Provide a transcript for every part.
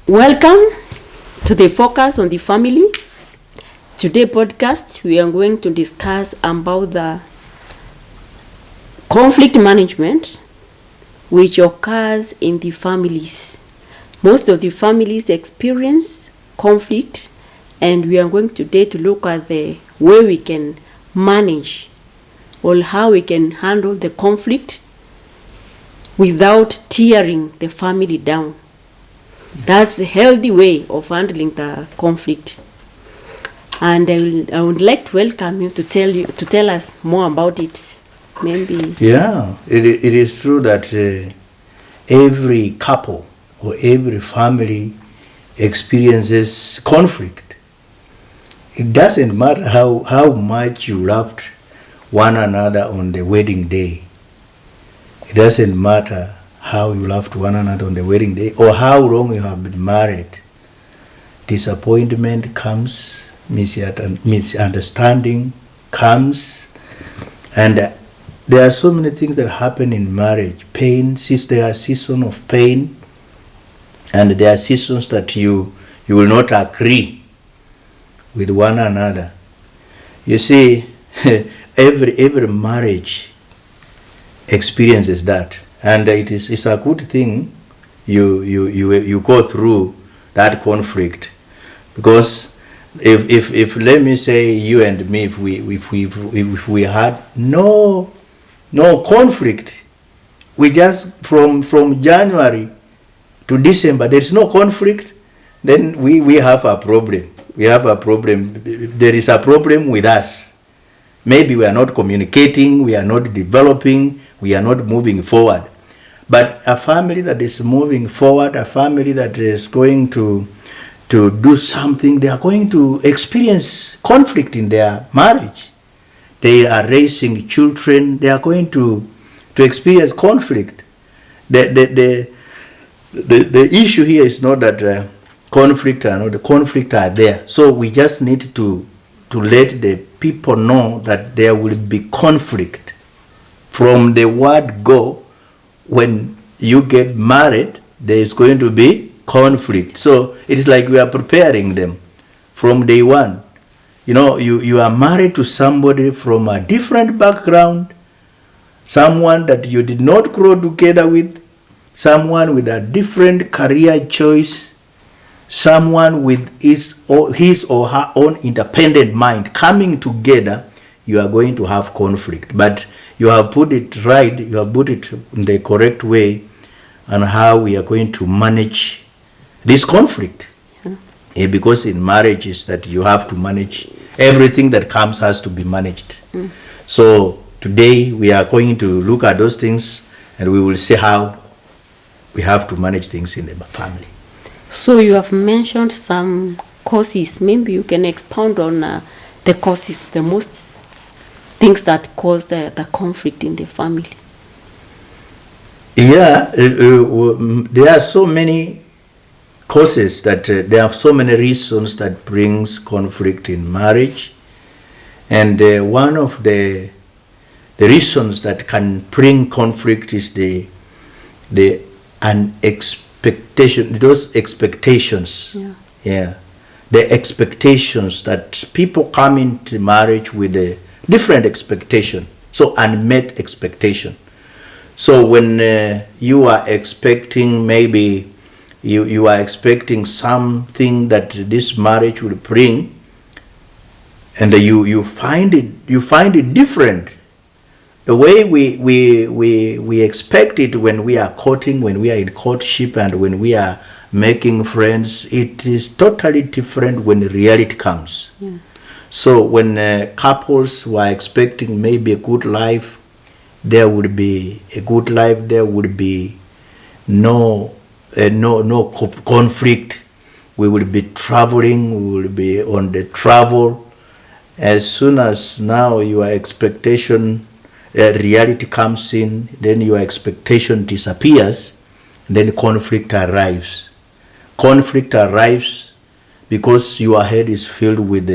Welcome to the Focus on the Family. Today podcast we are going to discuss about the conflict management which occurs in the families. Most of the families experience conflict, and we are going today to look at the way we can manage or how we can handle the conflict without tearing the family down. That's a healthy way of handling the conflict. And I would like to welcome you to tell us more about it. Maybe. Yeah, it is true that every couple or every family experiences conflict. It doesn't matter how much you loved one another on the wedding day. It doesn't matter how you loved one another on the wedding day or how long you have been married. Disappointment comes, misunderstanding comes, and there are so many things that happen in marriage. Pain, there are seasons of pain, and there are seasons that you will not agree with one another. You see, every marriage experiences that. And it's a good thing you go through that conflict, because if let me say you and me, if we had no conflict, we just from January to December there's no conflict, then we have a problem. We have a problem. There is a problem with us. Maybe we are not communicating, we are not developing, we are not moving forward. But a family that is moving forward, a family that is going to do something, they are going to experience conflict in their marriage. They are raising children, they are going to experience conflict. The issue here is not that conflict or not, the conflict are there. So we just need to let the people know that there will be conflict. From the word go, when you get married, there is going to be conflict. So it is like we are preparing them from day one. You know, you are married to somebody from a different background, someone that you did not grow together with, someone with a different career choice, someone with his or her own independent mind. Coming together, you are going to have conflict. But you have put it right, you have put it in the correct way on how we are going to manage this conflict. Yeah. Because in marriage is that you have to manage everything that comes has to be managed. So today we are going to look at those things, and we will see how we have to manage things in the family. So you have mentioned some causes. Maybe you can expound on the causes, the most things that cause the conflict in the family. Yeah, there are so many causes that there are so many reasons that brings conflict in marriage, and one of the reasons that can bring conflict is the unexpectation, those expectations. Yeah, the expectations that people come into marriage with a different expectation, so unmet expectation. So when you are expecting, maybe you are expecting something that this marriage will bring, and you find it different. The way we expect it when we are courting, when we are in courtship, and when we are making friends, it is totally different when reality comes. Yeah. So when couples were expecting maybe a good life, there would be a good life. There would be no conflict. We will be traveling. We will be on the travel. As soon as now your expectation, reality comes in, then your expectation disappears. Then conflict arrives. Conflict arrives because your head is filled with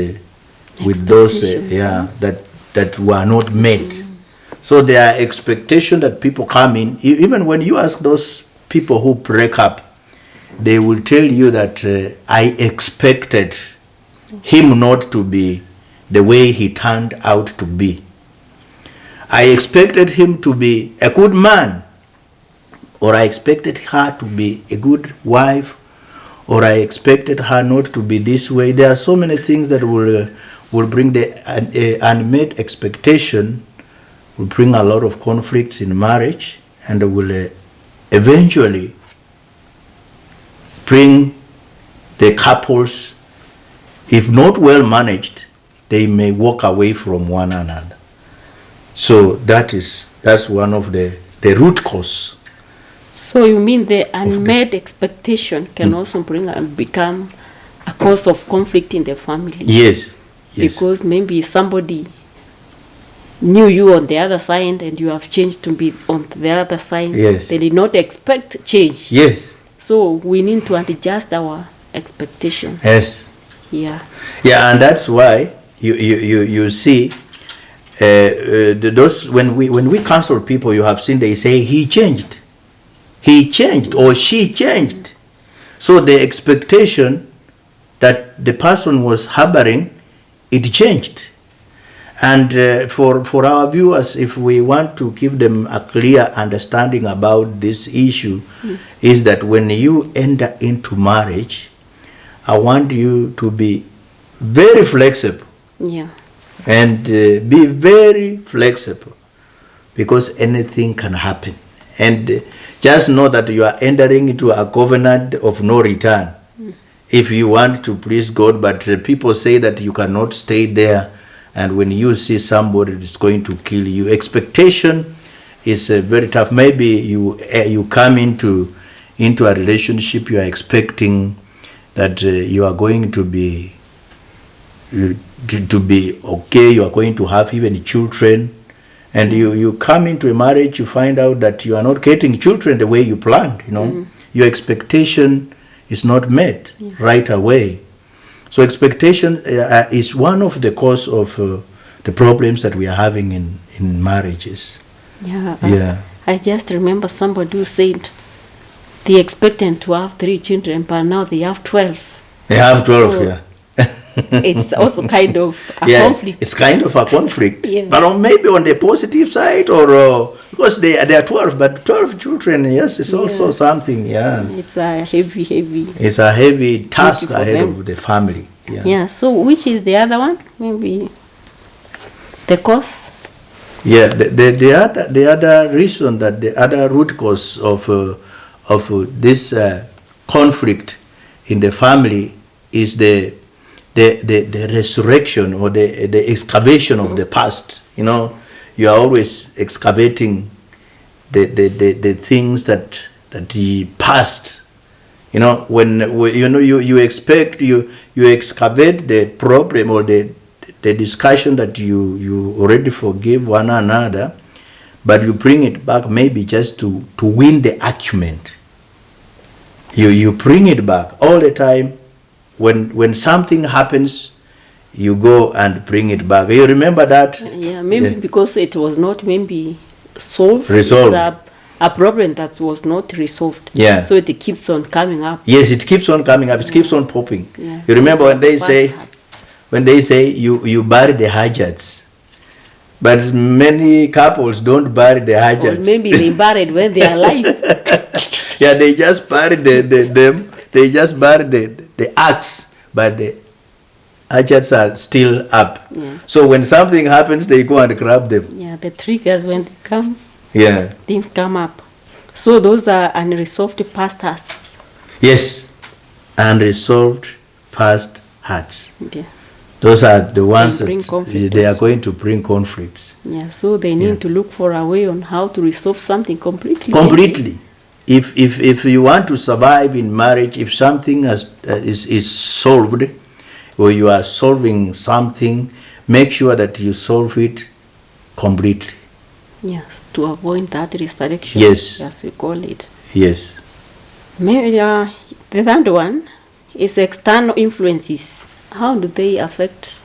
those that were not met. So there are expectations that people come in. Even when you ask those people who break up, they will tell you that I expected him not to be the way he turned out to be. I expected him to be a good man, or I expected her to be a good wife, or I expected her not to be this way. There are so many things that will bring the unmet expectation, will bring a lot of conflicts in marriage, and will eventually bring the couples, if not well managed, they may walk away from one another. So that's one of the root cause. So you mean the unmet expectation can also bring and become a cause of conflict in the family? Yes. Because maybe somebody knew you on the other side and you have changed to be on the other side. Yes. They did not expect change. Yes. So we need to adjust our expectations. Yes. Yeah. Yeah, and that's why you see those when we counsel people, you have seen they say he changed or she changed. So the expectation that the person was harboring, it changed. And for our viewers, if we want to give them a clear understanding about this issue, is that when you enter into marriage, I want you to be very flexible. Yeah. And be very flexible, because anything can happen. And just know that you are entering into a covenant of no return if you want to please God. But people say that you cannot stay there, and when you see somebody that's going to kill you, expectation is very tough. Maybe you come into a relationship, you are expecting that you are going to be to be okay, you are going to have even children, and you come into a marriage, you find out that you are not getting children the way you planned. Your expectation is not met right away. So expectation is one of the cause of the problems that we are having in marriages. Yeah. I just remember somebody who said they expected to have 3 children, but now they have 12. They have 12, so yeah. It's also kind of a conflict. It's kind of a conflict. Yeah. But maybe on the positive side, or because they are 12, but 12 children, yes, it's also something. Yeah. It's a heavy. It's a heavy task ahead of the family. Yeah. Yeah. So which is the other one? Maybe the cause. Yeah. The other reason, that the other root cause of this conflict in the family is the resurrection or the excavation of the past. You are always excavating the things that the past. When you excavate the problem or the discussion that you already forgive one another, but you bring it back maybe just to win the argument. You bring it back all the time. When something happens, you go and bring it back. You remember that? Yeah, maybe because it was not maybe resolved. It's a problem that was not resolved. Yeah. So it keeps on coming up. Yes, it keeps on coming up. It keeps on popping. Yeah. You remember when they say you bury the hazards, but many couples don't bury the hazards. Or maybe they buried when they are alive. Yeah, they just bury They just bury the axe, but the hatchets are still up. Yeah. So when something happens, they go and grab them. Yeah, the triggers when they come. Yeah. Things come up. So those are unresolved past hurts. Yes, unresolved past hurts. Yeah. Those are the ones that they are going to bring conflicts. Yeah, so they need to look for a way on how to resolve something completely. Completely. If you want to survive in marriage, if something is solved, or you are solving something, make sure that you solve it completely. Yes, to avoid that resurrection. Yes. As we call it. Yes. Maybe the third one is external influences. How do they affect?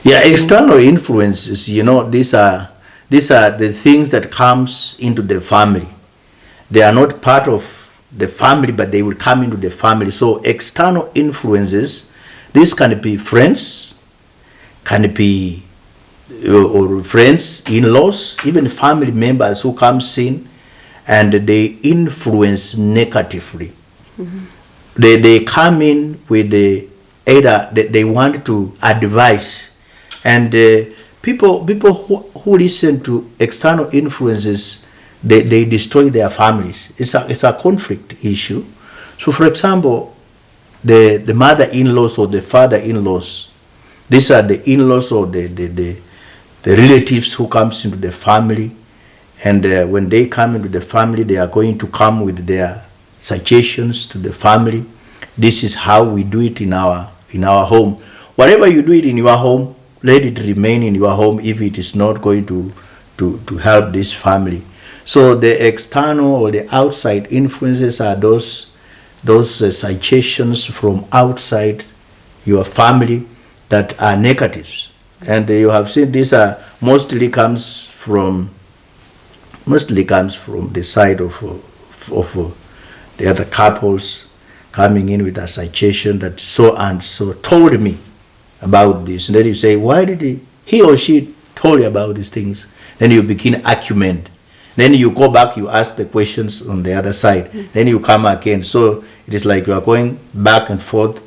Yeah, external influences, these are the things that comes into the family. They are not part of the family, but they will come into the family. So external influences, this can be friends, can be or friends, in-laws, even family members who comes in and they influence negatively. They come in with either they want to advise, and people who listen to external influences, they destroy their families. It's a conflict issue. So for example, the mother-in-laws or the father-in-laws, these are the in-laws or the relatives who comes into the family, and when they come into the family, they are going to come with their suggestions to the family. This is how we do it in our home. Whatever you do it in your home, let it remain in your home if it is not going to help this family. So the external or the outside influences are those suggestions from outside your family that are negatives. And you have seen these are mostly comes from the side of the other couples coming in with a suggestion that so and so told me about this. And then you say, why did he or she told you about these things? Then you begin argument. Then you go back, you ask the questions on the other side. Then you come again. So it is like you are going back and forth.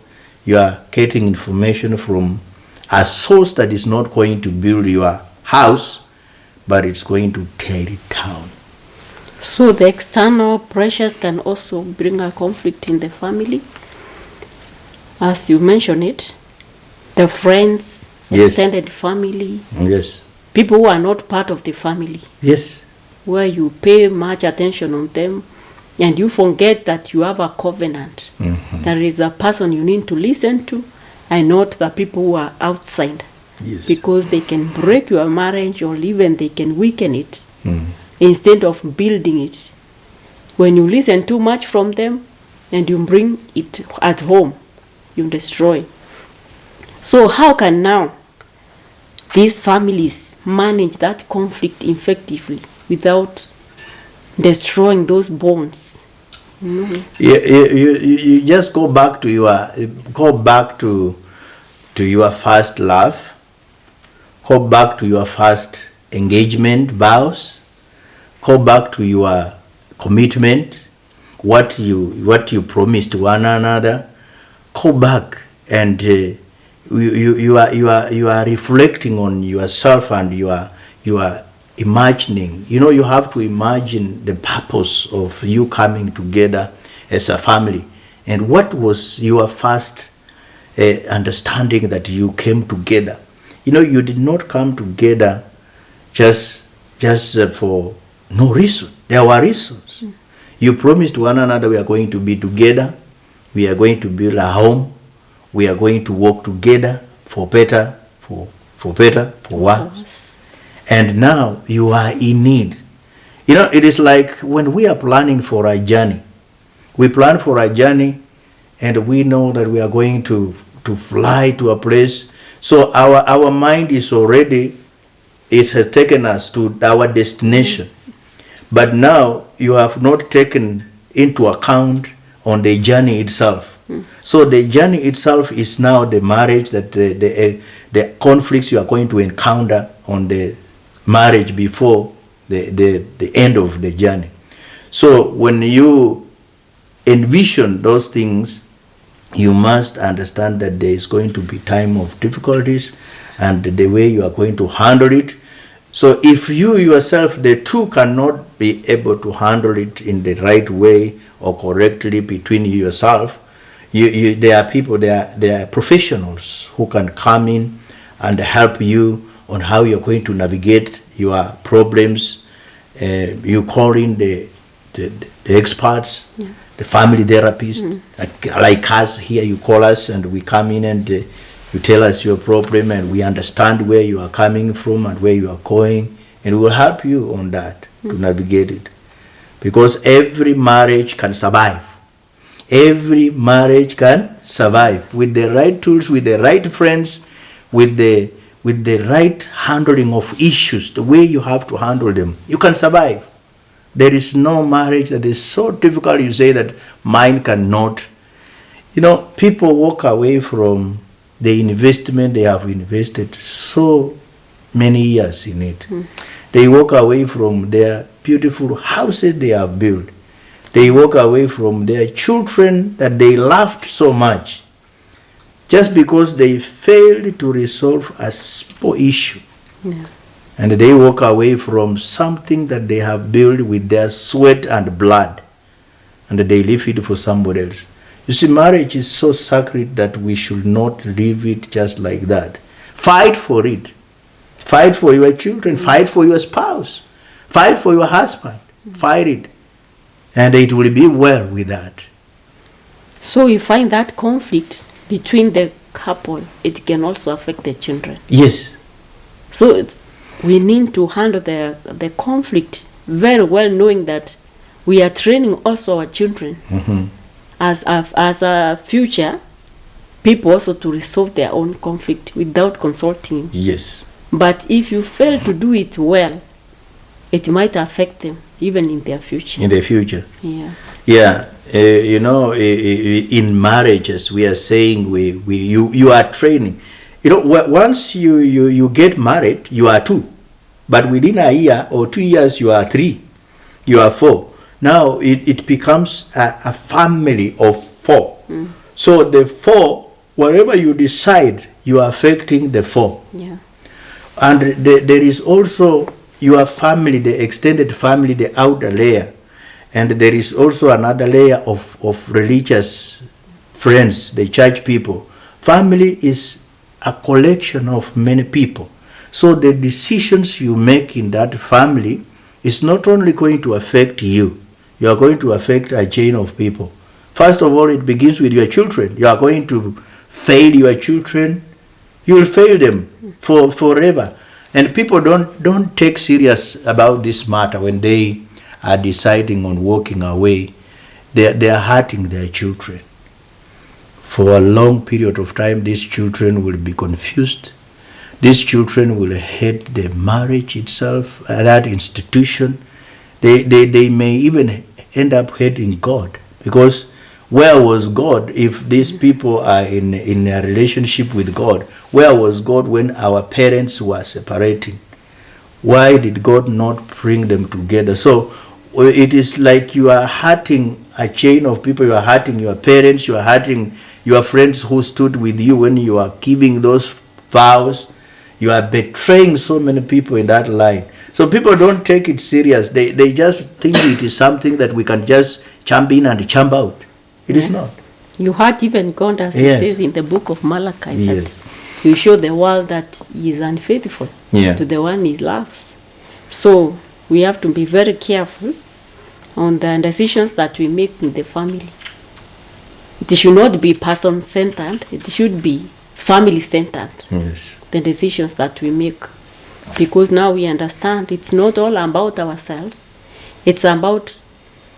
You are getting information from a source that is not going to build your house, but it's going to tear it down. So the external pressures can also bring a conflict in the family. As you mentioned it, the friends, Yes. extended family, Yes. people who are not part of the family, Yes. where you pay much attention on them and you forget that you have a covenant. There is a person you need to listen to and not the people who are outside, Yes. because they can break your marriage or even they can weaken it instead of building it. When you listen too much from them and you bring it at home, you destroy. So how can now these families manage that conflict effectively without destroying those bonds? You just go back to your first love. Go back to your first engagement vows. Go back to your commitment, what you promised to one another. Go back and you are reflecting on yourself, and you are imagining. You have to imagine the purpose of you coming together as a family, and what was your first understanding that you came together. You did not come together just for no reason. There were reasons. You promised one another, we are going to be together, we are going to build a home, we are going to work together for better, for worse. And now you are in need. It is like when we are planning for a journey. We plan for a journey and we know that we are going to fly to a place. So our mind is already, it has taken us to our destination. But now you have not taken into account on the journey itself. So the journey itself is now the marriage, that the conflicts you are going to encounter on the marriage before the end of the journey. So when you envision those things, you must understand that there is going to be time of difficulties and the way you are going to handle it. So if you yourself, the two cannot be able to handle it in the right way or correctly between yourself, there are people, there are professionals who can come in and help you on how you're going to navigate your problems. You call in the experts, the family therapists, like us here. You call us and we come in and you tell us your problem, and we understand where you are coming from and where you are going, and we will help you on that to navigate it. Because every marriage can survive. Every marriage can survive with the right tools, with the right friends, with the right handling of issues, the way you have to handle them. You can survive. There is no marriage that is so difficult you say that mine cannot. You know, people walk away from the investment they have invested so many years in it. They walk away from their beautiful houses they have built. They walk away from their children that they loved so much just because they failed to resolve a simple issue. Yeah. And they walk away from something that they have built with their sweat and blood, and they leave it for somebody else. You see, marriage is so sacred that we should not leave it just like that. Fight for it. Fight for your children. Fight for your spouse. Fight for your husband. Fight it. And it will be well with that. So you find that conflict between the couple, it can also affect the children. Yes. So we need to handle the conflict very well, knowing that we are training also our children as a future people also to resolve their own conflict without consulting. Yes. But if you fail to do it well, it might affect them even in their future. In the future. Yeah. Yeah. You know, in marriages, we are saying you are training. You know, once you get married, you are two. But within a year or 2 years, you are three. You are four. Now it becomes a family of four. So the four, whatever you decide, you are affecting the four. Yeah. And there is also your family, the extended family, the outer layer. And there is also another layer of religious friends, the church people. Family is a collection of many people. So the decisions you make in that family is not only going to affect you, you are going to affect a chain of people. First of all, it begins with your children. You are going to fail your children. You will fail them forever. And people don't take serious about this matter when they are deciding on walking away. They are hurting their children. For a long period of time, these children will be confused. These children will hate the marriage itself, that institution. They may even end up hating God, because where was God if these people are in a relationship with God? Where was God when our parents were separating? Why did God not bring them together? So it is like you are hurting a chain of people. You are hurting your parents. You are hurting your friends who stood with you when you are giving those vows. You are betraying so many people in that line. So people don't take it serious. They just think it is something that we can just jump in and jump out. It is not. You heard even God, as Yes. it says in the book of Malachi, Yes. that you show the world that he is unfaithful to the one he loves. So we have to be very careful on the decisions that we make in the family. It should not be person-centered. It should be family-centered. Yes. The decisions that we make, because now we understand it's not all about ourselves. It's about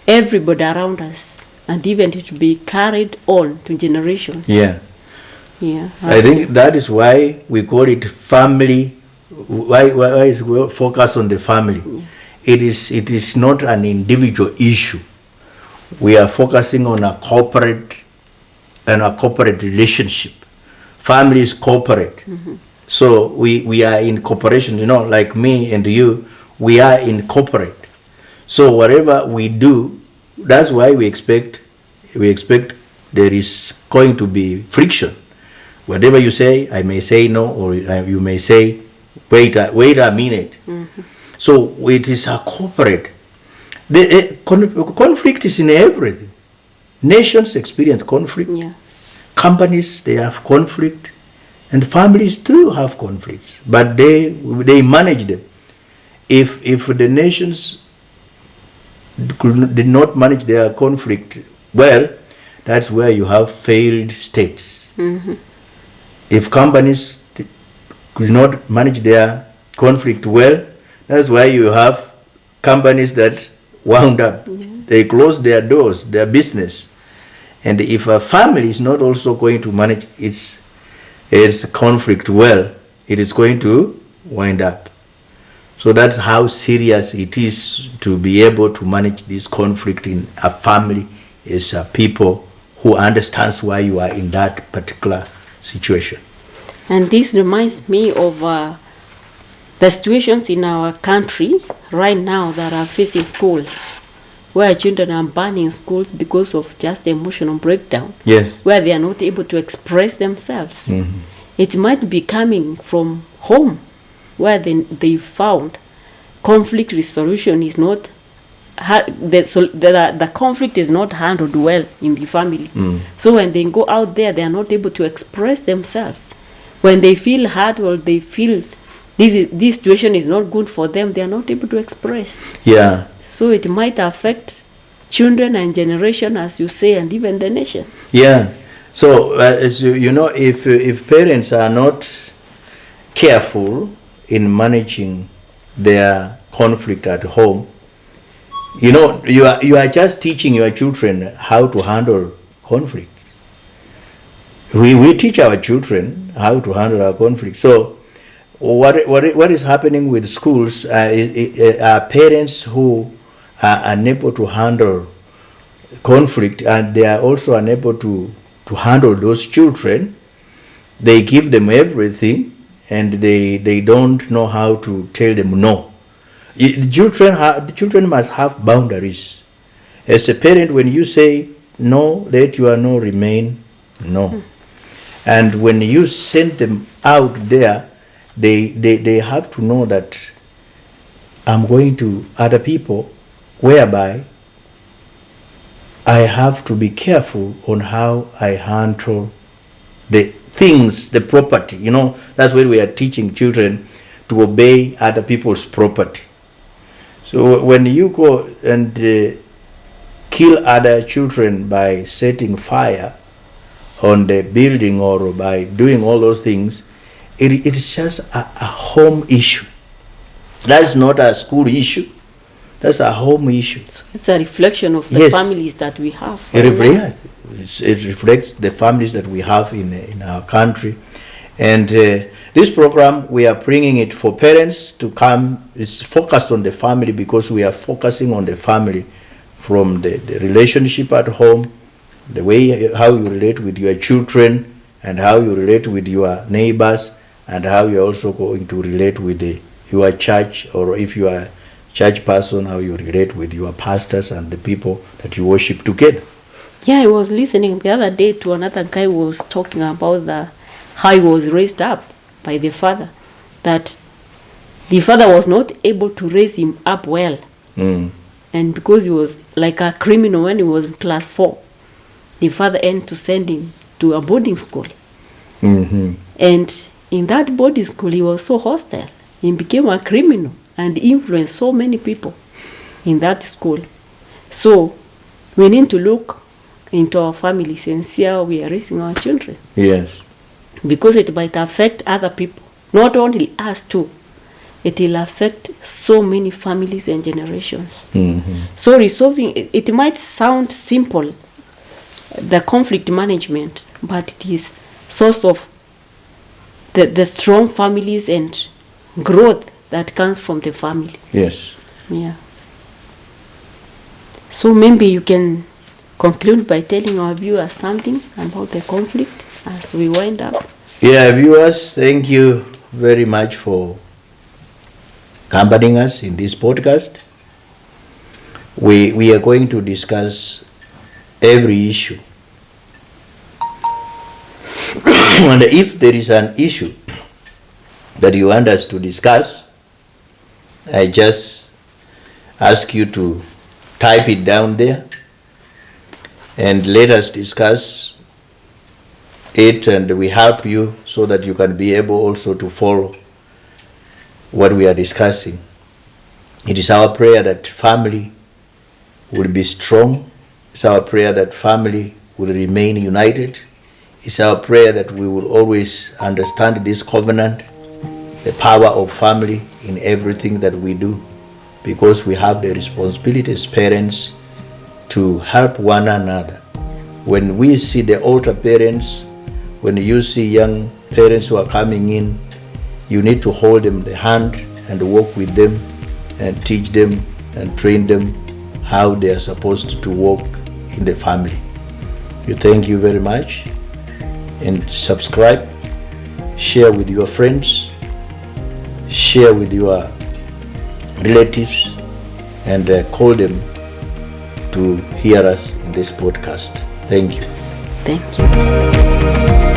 everybody around us, and even it will be carried on to generations. Yeah. Yeah. I think that is why we call it family. Why is we focus on the family? Yeah. It is not an individual issue. We are focusing on a corporate relationship. Family is corporate. So we are in cooperation, you know, like me and you, we are in corporate. So whatever we do, that's why we expect there is going to be friction. Whatever you say, I may say no, or you may say, wait a minute. So it is a corporate. The conflict is in everything. Nations experience conflict. Yeah. Companies, they have conflict. And families too have conflicts, but they manage them. If the nations did not manage their conflict well, that's where you have failed states. If companies could not manage their conflict well, that's why you have companies that wound up. They close their doors, their business. And if a family is not also going to manage its conflict well, it is going to wind up. So that's how serious it is to be able to manage this conflict in a family, is people who understands why you are in that particular situation. And this reminds me of the situations in our country right now that are facing schools, where children are abandoning schools because of just emotional breakdown. Yes. Where they are not able to express themselves. Mm-hmm. It might be coming from home, where they found conflict resolution is not, the conflict is not handled well in the family. So when they go out there, they are not able to express themselves. When they feel hurt or they feel this situation is not good for them, they are not able to express. Yeah. So it might affect children and generation, as you say, and even the nation. Yeah. So as you know, if parents are not careful in managing their conflict at home, you know, you are just teaching your children how to handle conflict. We teach our children how to handle our conflict. So what is happening with schools are parents who are unable to handle conflict, and they are also unable to handle those children. They give them everything, and they don't know how to tell them no. The children must have boundaries. As a parent, when you say no, let your no remain no. And when you send them out there, they have to know that I'm going to other people, whereby I have to be careful on how I handle the things, the property. You know, that's why we are teaching children to obey other people's property. So when you go and kill other children by setting fire on the building or by doing all those things, it is just a home issue. That's not a school issue. That's a home issue. So it's a reflection of the families that we have. It reflects the families that we have in our country. And this program, we are bringing it for parents to come. It's focused on the family because we are focusing on the family, from the relationship at home, the way how you relate with your children, and how you relate with your neighbors, and how you're also going to relate with your church, or if you are a church person, how you relate with your pastors and the people that you worship together. Yeah, I was listening the other day to another guy who was talking about how he was raised up by the father, that the father was not able to raise him up well. And because he was like a criminal when he was in class 4, the father ended to send him to a boarding school. And in that boarding school, he was so hostile. He became a criminal and influenced so many people in that school. So we need to look into our families and see how we are raising our children. Yes. Because it might affect other people, not only us too. It will affect so many families and generations. So resolving it might sound simple, the conflict management, but it is source of the strong families and growth that comes from the family. Yes. Yeah. So maybe you can conclude by telling our viewers something about the conflict as we wind up. Yeah, viewers, thank you very much for accompanying us in this podcast. We are going to discuss every issue. And if there is an issue that you want us to discuss, I just ask you to type it down there and let us discuss it, and we help you so that you can be able also to follow what we are discussing. It is our prayer that family will be strong. It's our prayer that family will remain united. It's our prayer that we will always understand this covenant, the power of family in everything that we do, because we have the responsibility as parents to help one another. When we see the older parents, when you see young parents who are coming in, you need to hold them the hand and walk with them and teach them and train them how they are supposed to walk in the family. Thank you very much, and subscribe, share with your friends, share with your relatives, and call them to hear us in this podcast. Thank you. Thank you.